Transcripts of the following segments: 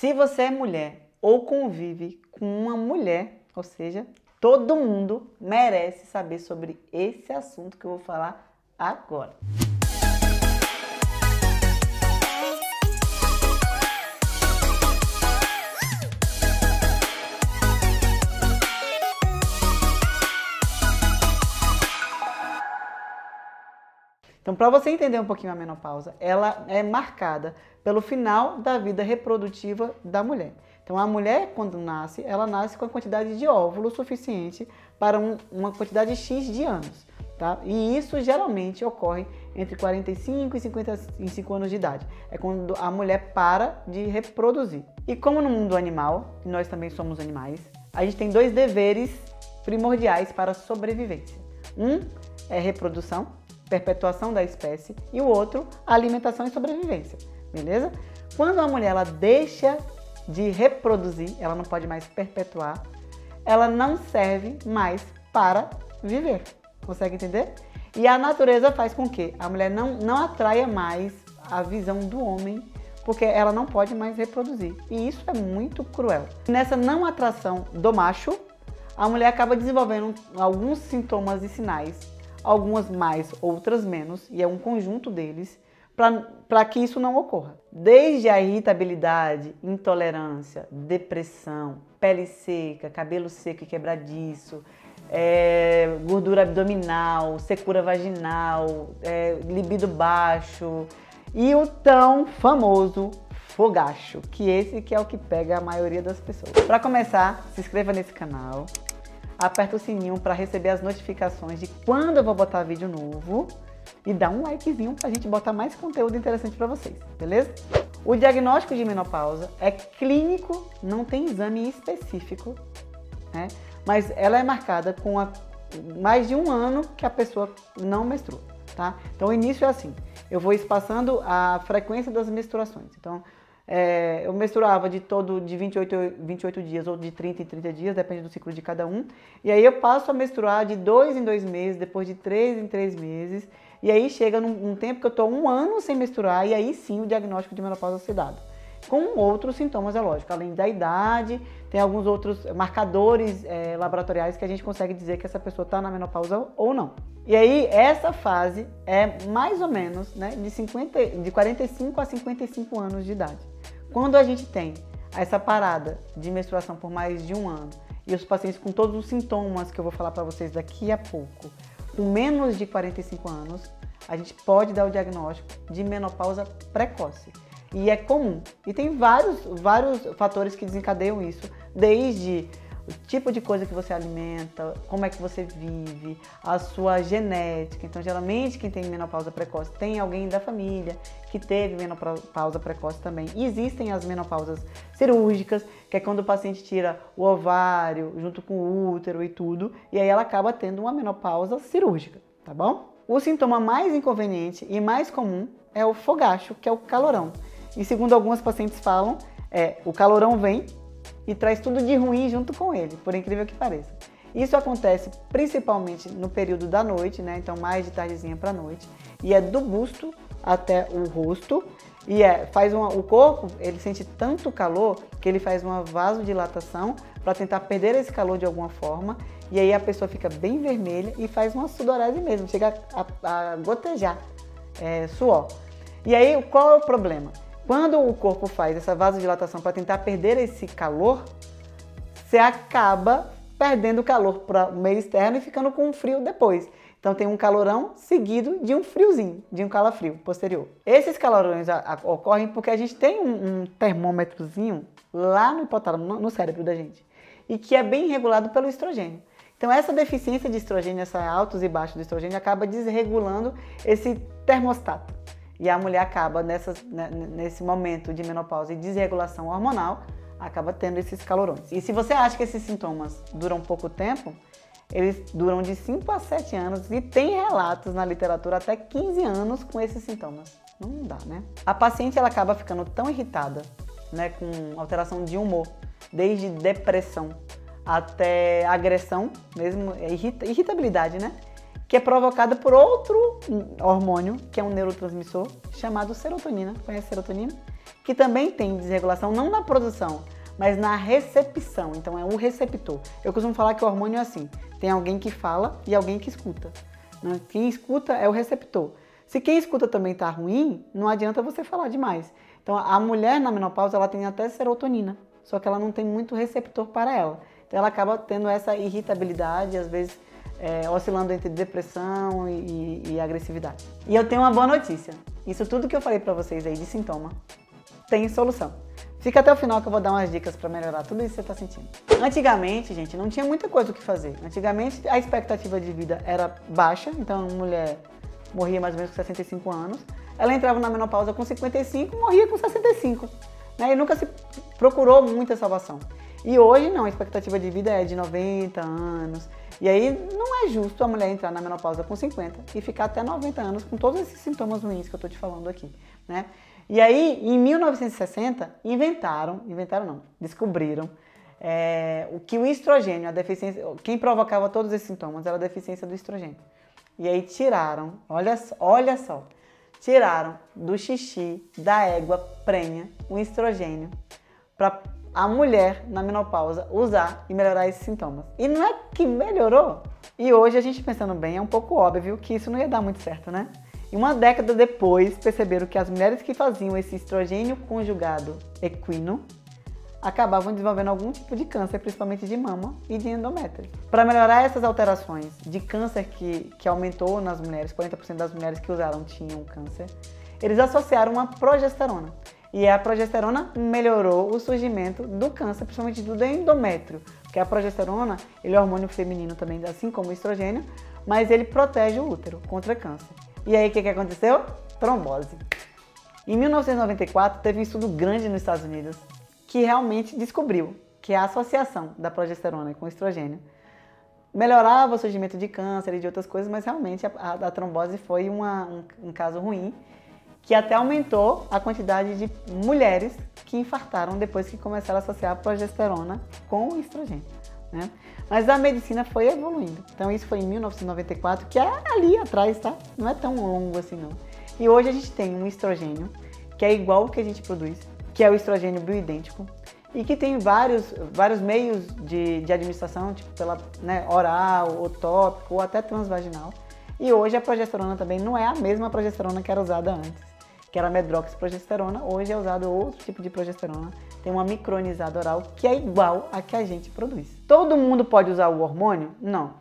Se você é mulher ou convive com uma mulher, ou seja, todo mundo merece saber sobre esse assunto que eu vou falar agora. Então, para você entender um pouquinho a menopausa, ela é marcada pelo final da vida reprodutiva da mulher. Então, a mulher, quando nasce, ela nasce com a quantidade de óvulos suficiente para uma quantidade X de anos, tá? E isso geralmente ocorre entre 45 e 55 anos de idade. É quando a mulher para de reproduzir. E como no mundo animal, e nós também somos animais, a gente tem dois deveres primordiais para a sobrevivência. Um é reprodução, perpetuação da espécie, e o outro, alimentação e sobrevivência, beleza? Quando a mulher ela deixa de reproduzir, ela não pode mais perpetuar, ela não serve mais para viver, consegue entender? E a natureza faz com que a mulher não atraia mais a visão do homem, porque ela não pode mais reproduzir, e isso é muito cruel. Nessa não atração do macho, a mulher acaba desenvolvendo alguns sintomas e sinais, algumas mais, outras menos, e é um conjunto deles, para que isso não ocorra. Desde a irritabilidade, intolerância, depressão, pele seca, cabelo seco e quebradiço, gordura abdominal, secura vaginal, libido baixo e o tão famoso fogacho, que esse que é o que pega a maioria das pessoas. Para começar, se inscreva nesse canal. Aperta o sininho para receber as notificações de quando eu vou botar vídeo novo e dá um likezinho para a gente botar mais conteúdo interessante para vocês, beleza? O diagnóstico de menopausa é clínico, não tem exame específico, né? Mas ela é marcada com mais de um ano que a pessoa não menstrua, tá? Então o início é assim, eu vou espaçando a frequência das menstruações. Então, eu menstruava de 28 dias ou de 30 em 30 dias, depende do ciclo de cada um. E aí eu passo a menstruar de 2 em 2 meses, depois de 3 em 3 meses. E aí chega num tempo que eu estou 1 ano sem menstruar e aí sim o diagnóstico de menopausa se dá. Com outros sintomas, é lógico. Além da idade, tem alguns outros marcadores laboratoriais que a gente consegue dizer que essa pessoa está na menopausa ou não. E aí, essa fase é mais ou menos, né, de 45 a 55 anos de idade. Quando a gente tem essa parada de menstruação por mais de 1 ano e os pacientes com todos os sintomas que eu vou falar para vocês daqui a pouco, com menos de 45 anos, a gente pode dar o diagnóstico de menopausa precoce. E é comum. E tem vários fatores que desencadeiam isso, desde o tipo de coisa que você alimenta, como é que você vive, a sua genética. Então, geralmente, quem tem menopausa precoce tem alguém da família que teve menopausa precoce também. E existem as menopausas cirúrgicas, que é quando o paciente tira o ovário junto com o útero e tudo, e aí ela acaba tendo uma menopausa cirúrgica, tá bom? O sintoma mais inconveniente e mais comum é o fogacho, que é o calorão. E segundo algumas pacientes falam, o calorão vem e traz tudo de ruim junto com ele, por incrível que pareça. Isso acontece principalmente no período da noite, né? Então mais de tardezinha para noite, e é do busto até o rosto, e o corpo, ele sente tanto calor que ele faz uma vasodilatação para tentar perder esse calor de alguma forma, e aí a pessoa fica bem vermelha e faz uma sudorese mesmo, chega a gotejar suor. E aí qual é o problema? Quando o corpo faz essa vasodilatação para tentar perder esse calor, você acaba perdendo o calor para o meio externo e ficando com um frio depois. Então tem um calorão seguido de um friozinho, de um calafrio posterior. Esses calorões ocorrem porque a gente tem um termômetrozinho lá no hipotálamo, no cérebro da gente, e que é bem regulado pelo estrogênio. Então essa deficiência de estrogênio, essa altos e baixos do estrogênio, acaba desregulando esse termostato. E a mulher acaba, nesse momento de menopausa e desregulação hormonal, acaba tendo esses calorões. E se você acha que esses sintomas duram pouco tempo, eles duram de 5 a 7 anos e tem relatos na literatura até 15 anos com esses sintomas. Não dá, né? A paciente ela acaba ficando tão irritada, né, com alteração de humor, desde depressão até agressão, mesmo irritabilidade, né? Que é provocada por outro hormônio, que é um neurotransmissor, chamado serotonina. Conhece serotonina? que também tem desregulação não na produção, mas na recepção. Então é o receptor. Eu costumo falar que o hormônio é assim, tem alguém que fala e alguém que escuta. Né? Quem escuta é o receptor. Se quem escuta também está ruim, não adianta você falar demais. Então a mulher na menopausa ela tem até serotonina, só que ela não tem muito receptor para ela. Então ela acaba tendo essa irritabilidade, às vezes oscilando entre depressão e agressividade. E eu tenho uma boa notícia. Isso tudo que eu falei para vocês aí de sintoma tem solução. Fica até o final que eu vou dar umas dicas para melhorar tudo isso que você está sentindo. Antigamente, gente, não tinha muita coisa o que fazer. Antigamente a expectativa de vida era baixa, então a mulher morria mais ou menos com 65 anos. Ela entrava na menopausa com 55, morria com 65. Né? E nunca se procurou muita salvação. E hoje não, a expectativa de vida é de 90 anos. E aí não é justo a mulher entrar na menopausa com 50 e ficar até 90 anos com todos esses sintomas ruins que eu estou te falando aqui. Né? E aí, em 1960, descobriram que o estrogênio, a deficiência, quem provocava todos esses sintomas era a deficiência do estrogênio. E aí tiraram, olha só, tiraram do xixi da égua prenha o estrogênio para a mulher na menopausa usar e melhorar esses sintomas. E não é que melhorou? E hoje a gente pensando bem, é um pouco óbvio que isso não ia dar muito certo, né? E uma década depois perceberam que as mulheres que faziam esse estrogênio conjugado equino acabavam desenvolvendo algum tipo de câncer, principalmente de mama e de endométrio. Para melhorar essas alterações de câncer que aumentou nas mulheres, 40% das mulheres que usaram tinham câncer, eles associaram uma progesterona. E a progesterona melhorou o surgimento do câncer, principalmente do endométrio. Porque a progesterona, ele é um hormônio feminino também, assim como o estrogênio, mas ele protege o útero contra câncer. E aí o que aconteceu? Trombose. Em 1994, teve um estudo grande nos Estados Unidos que realmente descobriu que a associação da progesterona com o estrogênio melhorava o surgimento de câncer e de outras coisas, mas realmente a trombose foi um caso ruim, que até aumentou a quantidade de mulheres que infartaram depois que começaram a associar a progesterona com o estrogênio. Né? Mas a medicina foi evoluindo. Então isso foi em 1994, que é ali atrás, tá? Não é tão longo assim não. E hoje a gente tem um estrogênio que é igual ao que a gente produz, que é o estrogênio bioidêntico, e que tem vários meios de administração, tipo pela oral, ou tópico, ou até transvaginal. E hoje a progesterona também não é a mesma progesterona que era usada antes, que era a medroxiprogesterona. Hoje é usado outro tipo de progesterona, tem uma micronizada oral que é igual a que a gente produz. Todo mundo pode usar o hormônio? Não.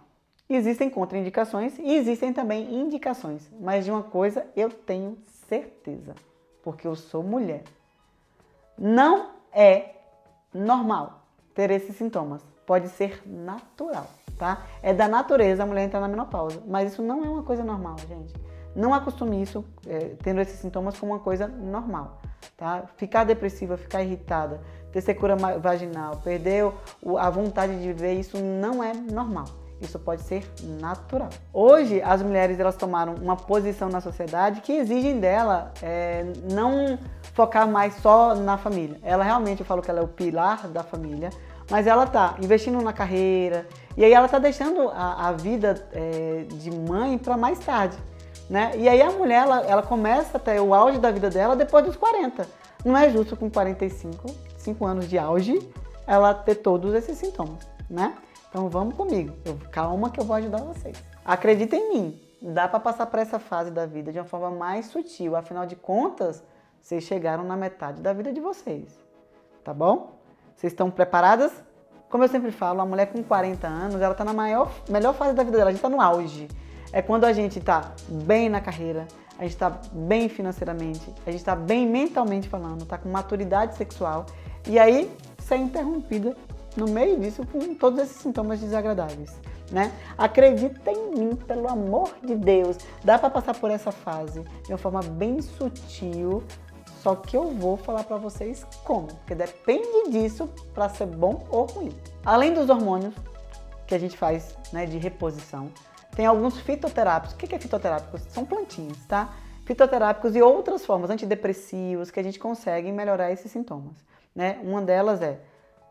Existem contraindicações e existem também indicações, mas de uma coisa eu tenho certeza, porque eu sou mulher. Não é normal ter esses sintomas, pode ser natural, tá? É da natureza a mulher entrar na menopausa, mas isso não é uma coisa normal, gente. Não acostume isso, tendo esses sintomas, como uma coisa normal, tá? Ficar depressiva, ficar irritada, ter secura vaginal, perder a vontade de viver, isso não é normal. Isso pode ser natural. Hoje, as mulheres elas tomaram uma posição na sociedade que exigem dela não focar mais só na família. Ela realmente, eu falo que ela é o pilar da família, mas ela está investindo na carreira e aí ela está deixando a vida de mãe para mais tarde. Né? E aí a mulher, ela começa a ter o auge da vida dela depois dos 40. Não é justo com 5 anos de auge, ela ter todos esses sintomas, né? Então vamos comigo, calma que eu vou ajudar vocês. Acredita em mim, dá para passar por essa fase da vida de uma forma mais sutil. Afinal de contas, vocês chegaram na metade da vida de vocês, tá bom? Vocês estão preparadas? Como eu sempre falo, a mulher com 40 anos, ela está na melhor fase da vida dela, a gente está no auge. É quando a gente está bem na carreira, a gente está bem financeiramente, a gente está bem mentalmente falando, está com maturidade sexual e aí ser interrompida no meio disso com todos esses sintomas desagradáveis, né? Acredita em mim, pelo amor de Deus, dá para passar por essa fase de uma forma bem sutil, só que eu vou falar para vocês como, porque depende disso para ser bom ou ruim. Além dos hormônios que a gente faz, né, de reposição, tem alguns fitoterápicos. O que é fitoterápicos? São plantinhas, tá? Fitoterápicos e outras formas, antidepressivos, que a gente consegue melhorar esses sintomas, né? Uma delas é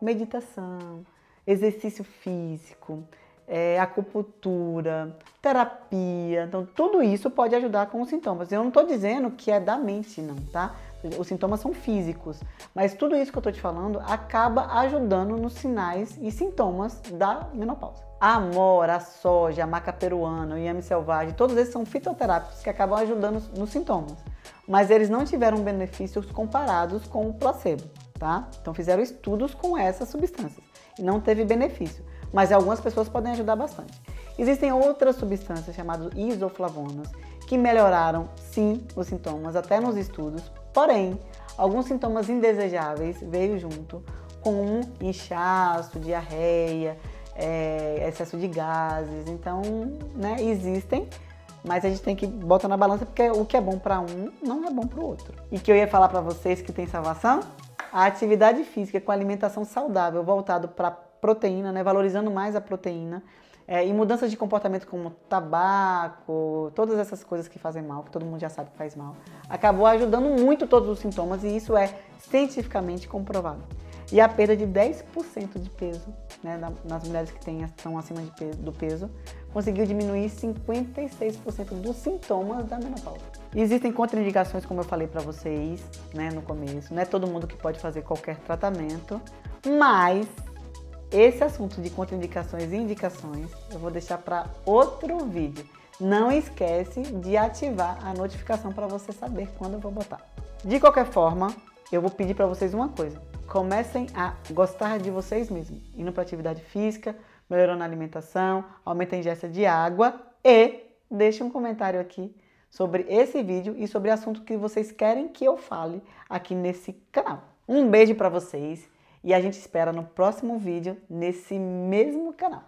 meditação, exercício físico, acupuntura, terapia. Então, tudo isso pode ajudar com os sintomas. Eu não estou dizendo que é da mente, não, tá? os sintomas são físicos, mas tudo isso que eu tô te falando acaba ajudando nos sinais e sintomas da menopausa. A amora, a soja, a maca peruana, o inhame selvagem, todos esses são fitoterápicos que acabam ajudando nos sintomas, mas eles não tiveram benefícios comparados com o placebo, tá? Então fizeram estudos com essas substâncias e não teve benefício, mas algumas pessoas podem ajudar bastante. Existem outras substâncias chamadas isoflavonas que melhoraram, sim, os sintomas, até nos estudos, porém, alguns sintomas indesejáveis veio junto, como inchaço, diarreia, excesso de gases. Então, né, existem, mas a gente tem que botar na balança porque o que é bom para um não é bom para o outro. E que eu ia falar para vocês que tem salvação? A atividade física com alimentação saudável, voltado para proteína, né, valorizando mais a proteína, e mudanças de comportamento como tabaco, todas essas coisas que fazem mal, que todo mundo já sabe que faz mal, acabou ajudando muito todos os sintomas e isso é cientificamente comprovado. E a perda de 10% de peso, né, nas mulheres que estão acima do peso, conseguiu diminuir 56% dos sintomas da menopausa. Existem contraindicações, como eu falei para vocês, né, no começo. Não é todo mundo que pode fazer qualquer tratamento, mas esse assunto de contraindicações e indicações eu vou deixar para outro vídeo. Não esquece de ativar a notificação para você saber quando eu vou botar. De qualquer forma, eu vou pedir para vocês uma coisa. Comecem a gostar de vocês mesmos, indo para atividade física, melhorando a alimentação, aumenta a ingesta de água e deixe um comentário aqui sobre esse vídeo e sobre assunto que vocês querem que eu fale aqui nesse canal. Um beijo para vocês e a gente espera no próximo vídeo nesse mesmo canal.